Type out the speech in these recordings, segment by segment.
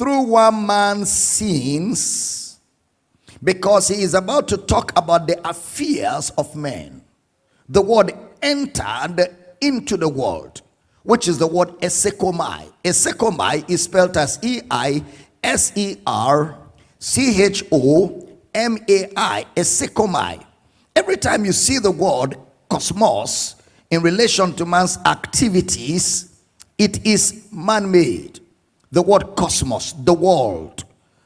through one man's sins, because he is about to talk about the affairs of men. The word entered into the world, which is the word esekomai. Esekomai is spelled as E-I-S-E-R-C-H-O-M-A-I. Esekomai. Every time you see the word cosmos in relation to man's activities, it is man-made. The word cosmos, the world,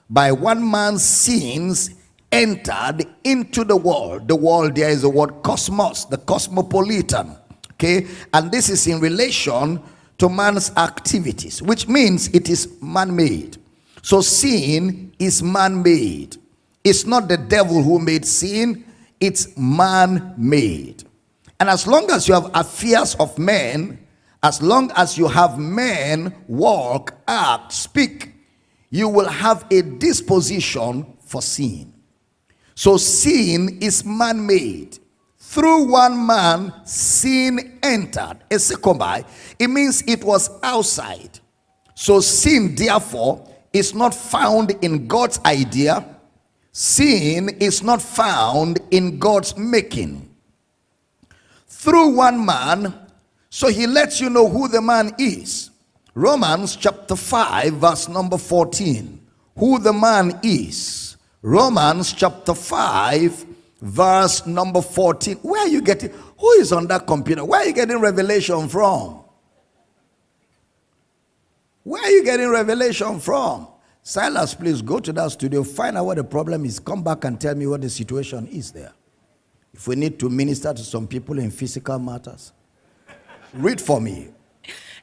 by one man's sins entered into the world. The world, there is the word cosmos, the cosmopolitan. Okay, and this is in relation to man's activities, which means it is man-made. So sin is man-made. It's not the devil who made sin, it's man-made. And as long as you have affairs of men, as long as you have men walk, act, speak, you will have a disposition for sin. So sin is man-made. Through one man, sin entered. Esekomai. It means it was outside. So sin, therefore, is not found in God's idea. Sin is not found in God's making. Through one man, so he lets you know who the man is. Romans chapter 5, verse number 14. Who the man is. Romans chapter 5, verse number 14. Where are you getting? Who is on that computer? Where are you getting revelation from? Where are you getting revelation from? Silas, please go to that studio, find out what the problem is, come back and tell me what the situation is there. If we need to minister to some people in physical matters, read for me.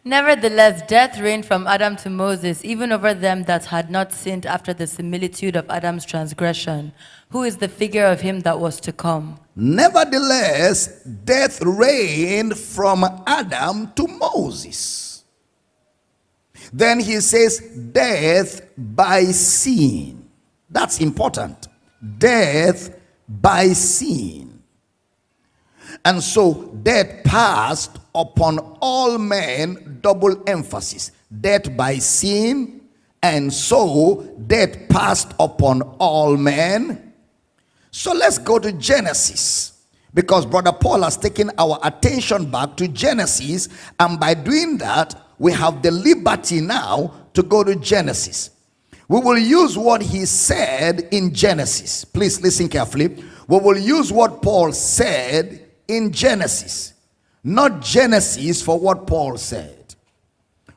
Nevertheless, death reigned from Adam to Moses, even over them that had not sinned after the similitude of Adam's transgression, who is the figure of him that was to come. Nevertheless, death reigned from Adam to Moses. Then he says, death by sin. That's important. Death by sin. And so death passed upon all men, double emphasis. Death by sin, and so death passed upon all men. So let's go to Genesis, because Brother Paul has taken our attention back to Genesis, and by doing that, we have the liberty now to go to Genesis. We will use what he said in Genesis. Please listen carefully. We will use what Paul said in Genesis, not Genesis for what Paul said.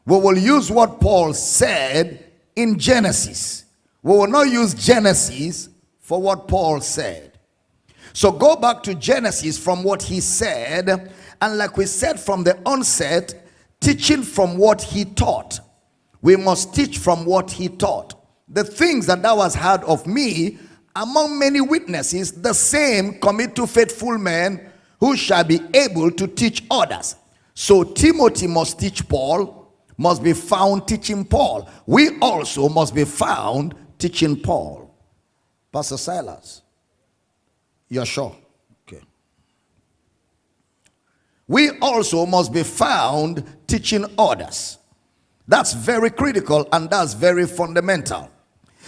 We will use what Paul said in Genesis. We will not use Genesis for what Paul said. So go back to Genesis from what he said, and like we said from the onset, teaching from what he taught. We must teach from what he taught. The things that thou hast heard of me among many witnesses, the same commit to faithful men who shall be able to teach others. So Timothy must teach Paul, must be found teaching Paul. We also must be found teaching Paul. Pastor Silas, you're sure? Okay. We also must be found teaching others. That's very critical and that's very fundamental.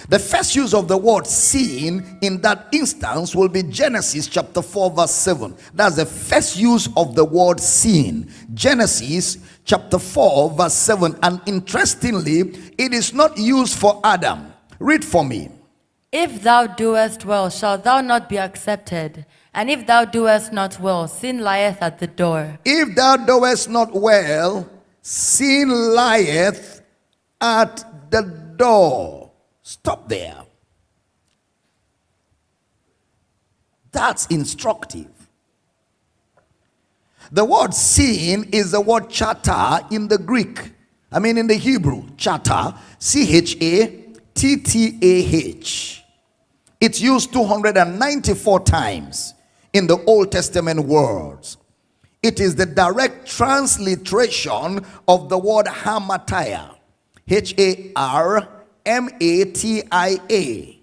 The first use of the word sin in that instance will be Genesis chapter 4 verse 7. That's the first use of the word sin. Genesis chapter 4 verse 7. And interestingly, it is not used for Adam. Read for me. If thou doest well, shalt thou not be accepted? And if thou doest not well, sin lieth at the door. If thou doest not well, sin lieth at the door. Stop there. That's instructive. The word sin is the word chata in the Greek. I mean in the Hebrew. Chata. C-H-A-T-T-A-H. It's used 294 times in the Old Testament words. It is the direct transliteration of the word hamartia. H-A-R M-A-T-I-A.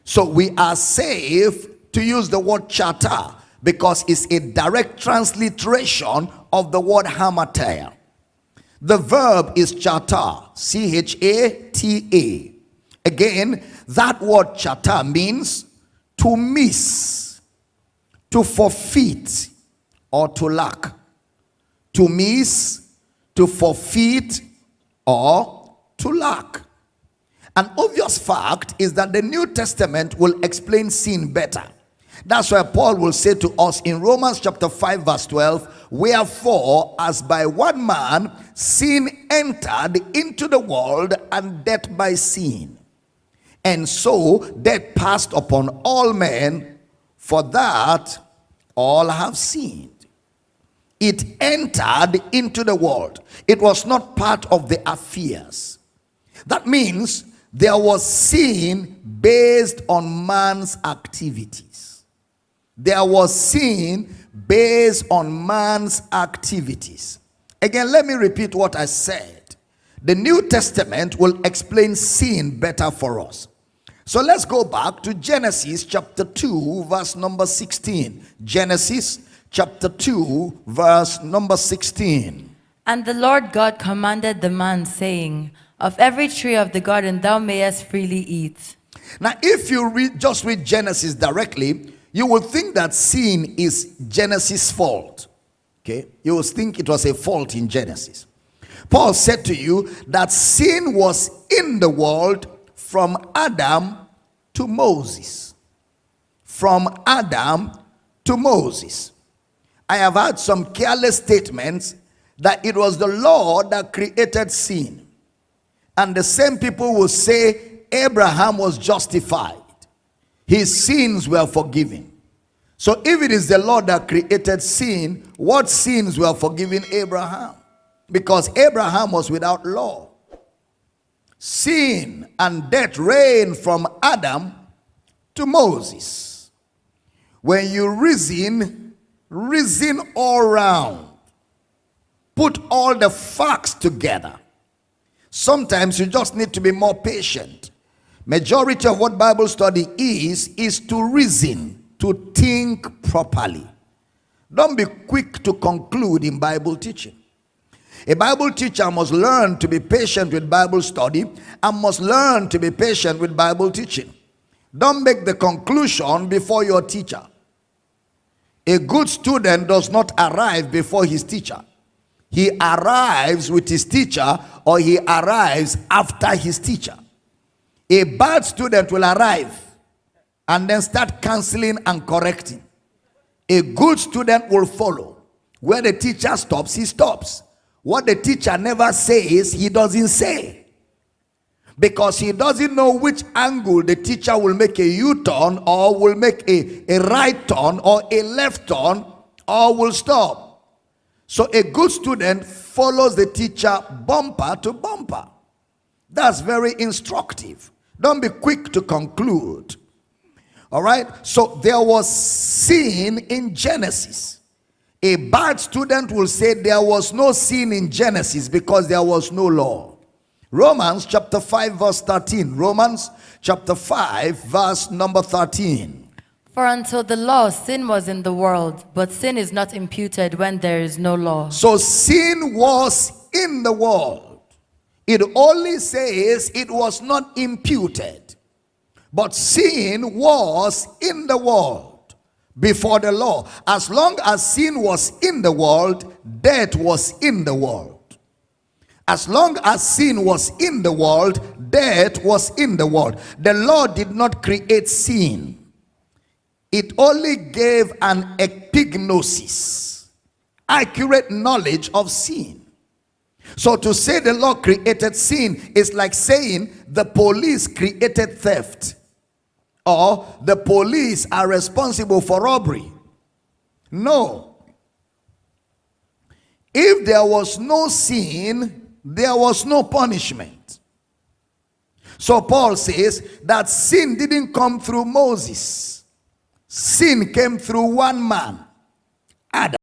So we are safe to use the word chata because it's a direct transliteration of the word hamartia. The verb is chata, C-H-A-T-A. Again, that word chata means to miss, to forfeit, or to lack. To miss, to forfeit, or to lack. An obvious fact is that the New Testament will explain sin better. That's why Paul will say to us in Romans chapter 5 verse 12, wherefore, as by one man sin entered into the world, and death by sin. And so death passed upon all men, for that all have sinned. It entered into the world. It was not part of the affairs. That means there was sin based on man's activities. There was sin based on man's activities. Again, let me repeat what I said. The New Testament will explain sin better for us. So let's go back to Genesis chapter 2 verse number 16. Genesis chapter 2 verse number 16. And the Lord God commanded the man, saying, of every tree of the garden thou mayest freely eat. Now, if you just read Genesis directly, you will think that sin is Genesis' fault. Okay? You will think it was a fault in Genesis. Paul said to you that sin was in the world from Adam to Moses. From Adam to Moses. I have had some careless statements that it was the Lord that created sin. And the same people will say Abraham was justified. His sins were forgiven. So if it is the Lord that created sin, what sins were forgiven Abraham? Because Abraham was without law. Sin and death reigned from Adam to Moses. When you reason all round, put all the facts together. Sometimes you just need to be more patient. Majority of what Bible study is to reason, to think properly. Don't be quick to conclude in Bible teaching. A Bible teacher must learn to be patient with Bible study and must learn to be patient with Bible teaching. Don't make the conclusion before your teacher. A good student does not arrive before his teacher. He arrives with his teacher, or he arrives after his teacher. A bad student will arrive and then start counseling and correcting. A good student will follow. Where the teacher stops, he stops. What the teacher never says, he doesn't say. Because he doesn't know which angle the teacher will make a U-turn, or will make a right turn, or a left turn, or will stop. So a good student follows the teacher bumper to bumper. That's very instructive. Don't be quick to conclude. All right? So there was sin in Genesis. A bad student will say there was no sin in Genesis because there was no law. Romans chapter 5 verse 13. Romans chapter 5 verse number 13. For until the law, sin was in the world, but sin is not imputed when there is no law. So sin was in the world. It only says it was not imputed. But sin was in the world before the law. As long as sin was in the world, death was in the world. As long as sin was in the world, death was in the world. The law did not create sin. It only gave an epignosis, accurate knowledge of sin. So to say the law created sin is like saying the police created theft, or the police are responsible for robbery. No. If there was no sin, there was no punishment. So Paul says that sin didn't come through Moses. Sin came through one man, Adam.